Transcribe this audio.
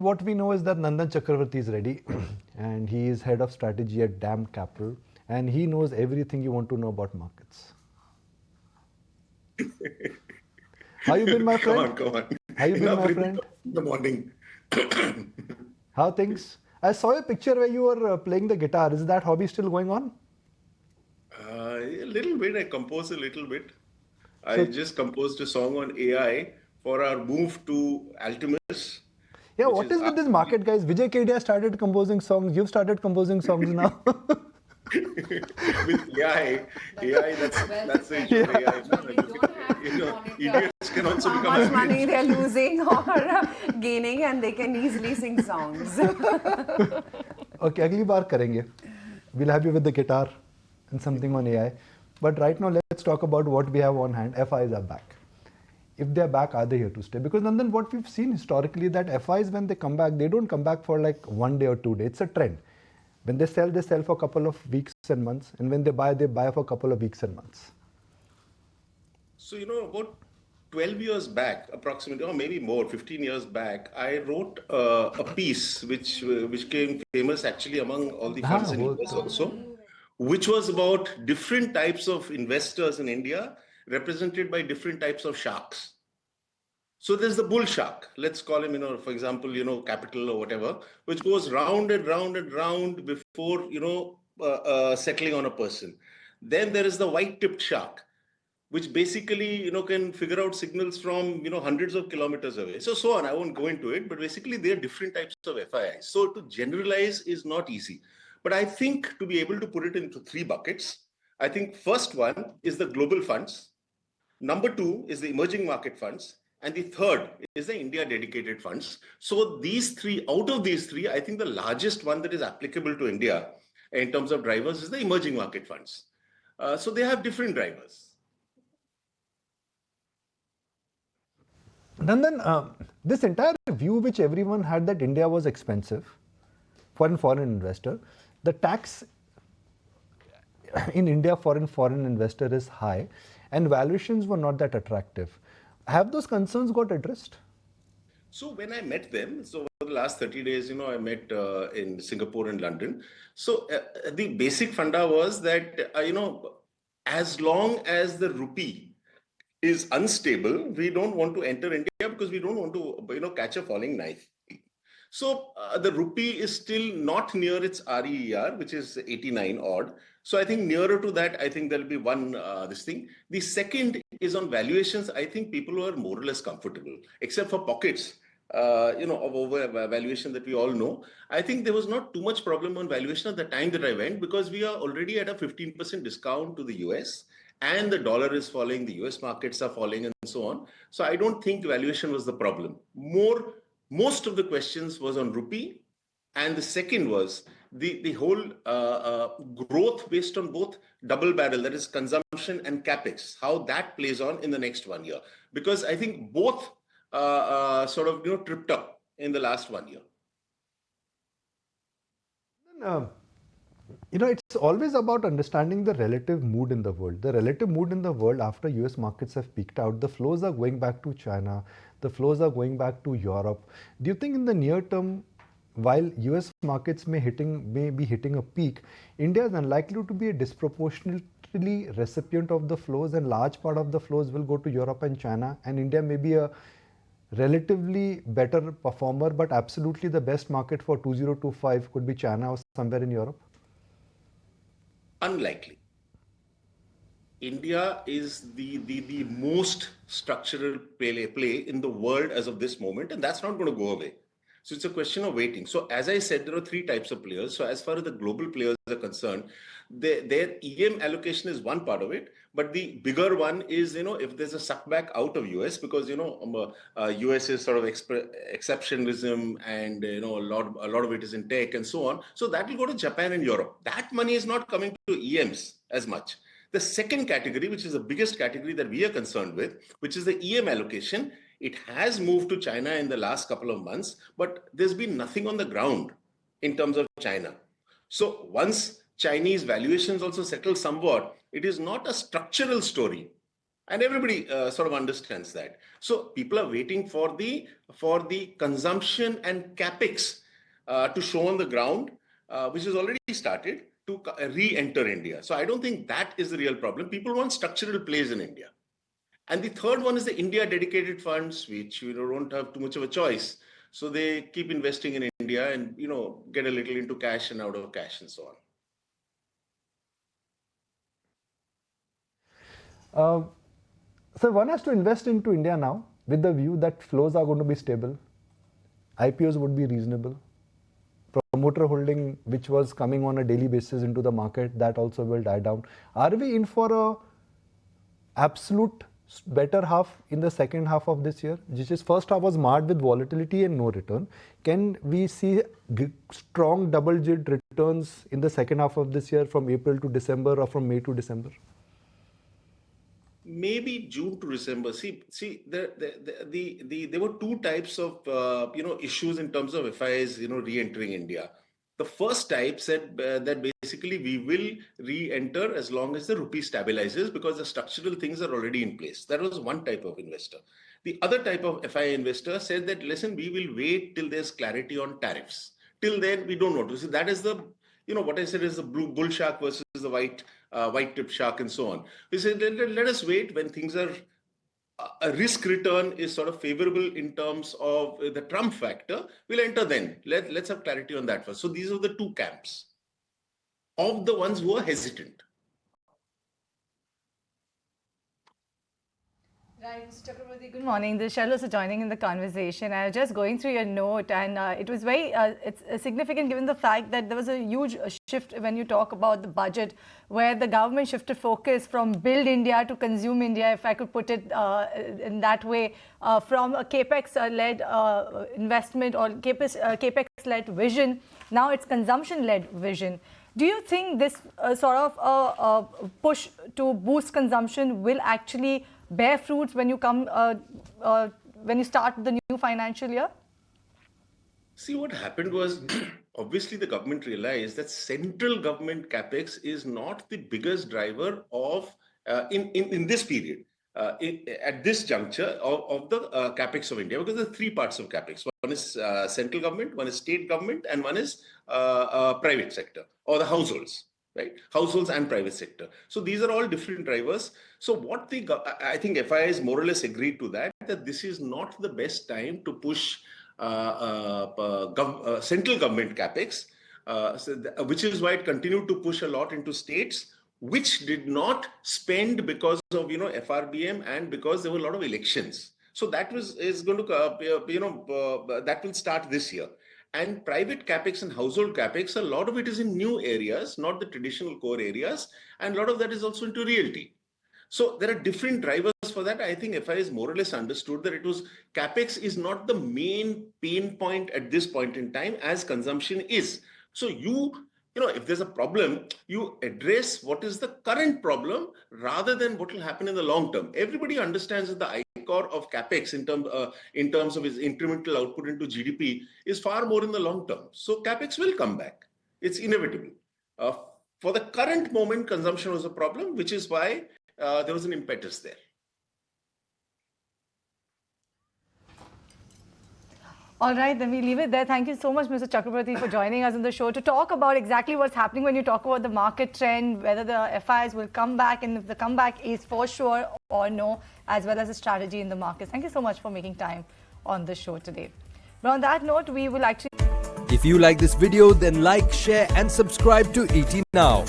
what we know is that Nandan Chakraborty is ready and he is head of strategy at Dam Capital and he knows everything you want to know about markets. How you been, my friend? Come on. How you been, Enough my friend? in the morning. How things? I saw a picture where you were playing the guitar. Is that hobby still going on? A little bit. I compose a little bit. I So, just composed a song on AI for our move to Altimus, yeah, which what is is with this market, guys? Vijay Kedia started composing songs. You've started composing songs now. with AI. AI, that's the issue of AI. No? We don't have to monitor Idiots can also how become much money average. they're losing or gaining, and they can easily sing songs. Okay, अगली बार करेंगे. We'll have you with the guitar and something on AI. But right now, let's talk about what we have on hand. FIs are back. If they're back, are they here to stay? Because Nandan, what we've seen historically that FIs, when they come back, they don't come back for like 1 day or 2 days. It's a trend. When they sell for a couple of weeks and months. And when they buy for a couple of weeks and months. So, about 12 years back, approximately, or maybe more, 15 years back, I wrote a piece which became famous actually among all the funds in US also, which was about different types of investors in India represented by different types of sharks. So there's the bull shark, let's call him, for example, capital or whatever, which goes round and round and round before, settling on a person. Then there is the white-tipped shark, which basically, can figure out signals from, hundreds of kilometers away. So on, I won't go into it, but basically there are different types of FIIs. So to generalize is not easy. But I think to be able to put it into 3 buckets, I think first one is the global funds. Number 2 is the emerging market funds. And the third is the India dedicated funds. So out of these three, I think the largest one that is applicable to India in terms of drivers is the emerging market funds. So they have different drivers. Nandan, this entire view which everyone had that India was expensive for a foreign investor, the tax in India for a foreign investor is high and valuations were not that attractive. Have those concerns got addressed? So when I met them, so for the last 30 days, I met in Singapore and London. So the basic funda was that, as long as the rupee is unstable, we don't want to enter India because we don't want to, catch a falling knife. So the rupee is still not near its REER, which is 89 odd. So I think nearer to that, I think there'll be one this thing. The second is on valuations. I think people were more or less comfortable, except for pockets, of over valuation that we all know. I think there was not too much problem on valuation at the time that I went because we are already at a 15% discount to the US. And the dollar is falling, the US markets are falling, and so on. So I don't think valuation was the problem. Most of the questions was on rupee, and the second was the whole growth based on both double barrel, that is consumption and capex, how that plays on in the next 1 year. Because I think both sort of tripped up in the last 1 year. It's always about understanding the relative mood in the world. The relative mood in the world after US markets have peaked out, the flows are going back to China, the flows are going back to Europe. Do you think in the near term, while US markets may be hitting a peak, India is unlikely to be a disproportionately recipient of the flows and large part of the flows will go to Europe and China, and India may be a relatively better performer, but absolutely the best market for 2025 could be China or somewhere in Europe? Unlikely. India is the most structural play in the world as of this moment, and that's not going to go away. So it's a question of waiting. So as I said, there are 3 types of players. So as far as the global players are concerned, their EM allocation is one part of it, but the bigger one is, if there's a suckback out of US, because, US is sort of exceptionalism and, a lot of it is in tech and so on. So that will go to Japan and Europe. That money is not coming to EMs as much. The second category, which is the biggest category that we are concerned with, which is the EM allocation, it has moved to China in the last couple of months, but there's been nothing on the ground in terms of China. So once Chinese valuations also settle somewhat, it is not a structural story. And everybody sort of understands that. So people are waiting for the consumption and capex to show on the ground, which has already started to re-enter India. So I don't think that is the real problem. People want structural plays in India. And the third one is the India dedicated funds, which don't have too much of a choice. So they keep investing in India and get a little into cash and out of cash and so on. So one has to invest into India now with the view that flows are going to be stable, IPOs would be reasonable, promoter holding which was coming on a daily basis into the market, that also will die down. Are we in for a absolute better half in the second half of this year, which is first half was marred with volatility and no return? Can we see strong double-digit returns in the second half of this year from April to December or from May to December? Maybe June to December. See, there were two types of issues in terms of FIs re-entering India. The first type said that basically we will re-enter as long as the rupee stabilizes because the structural things are already in place. That was one type of investor. The other type of FI investor said that, listen, we will wait till there's clarity on tariffs. Till then, we don't know. So that is the, what I said is the blue bull shark versus the white-tipped shark and so on. We said, let us wait when things are, a risk return is sort of favorable in terms of the Trump factor. We'll enter then. Let's have clarity on that first. So these are the two camps of the ones who are hesitant. Right, Mr. Chakraborty, good morning. The Shallows are joining in the conversation. I was just going through your note, and it was very it's significant given the fact that there was a huge shift when you talk about the budget, where the government shifted focus from build India to consume India, if I could put it in that way, from a capex-led investment or capex-led vision. Now it's consumption-led vision. Do you think this sort of push to boost consumption will actually bear fruits when you when you start the new financial year? See, what happened was, obviously the government realized that central government capex is not the biggest driver of in this period. At this juncture of the capex of India, because there are three parts of capex. One is central government, one is state government, and one is private sector or the households, right? Households and private sector. So these are all different drivers. So what I think FIs more or less agreed to that this is not the best time to push central government capex, which is why it continued to push a lot into states, which did not spend because of FRBM and because there were a lot of elections. So that is going to that will start this year. And private capex and household capex, a lot of it is in new areas, not the traditional core areas, and a lot of that is also into realty. So there are different drivers for that. I think FIs more or less understood that capex is not the main pain point at this point in time as consumption is. So if there's a problem, you address what is the current problem rather than what will happen in the long term. Everybody understands that the ICOR of capex in terms of its incremental output into GDP is far more in the long term. So capex will come back. It's inevitable. For the current moment, consumption was a problem, which is why there was an impetus there. All right, then we leave it there. Thank you so much, Mr. Chakraborty, for joining us on the show to talk about exactly what's happening when you talk about the market trend, whether the FIs will come back, and if the comeback is for sure or no, as well as a strategy in the markets. Thank you so much for making time on the show today. But on that note, we will actually... If you like this video, then like, share and subscribe to ET Now.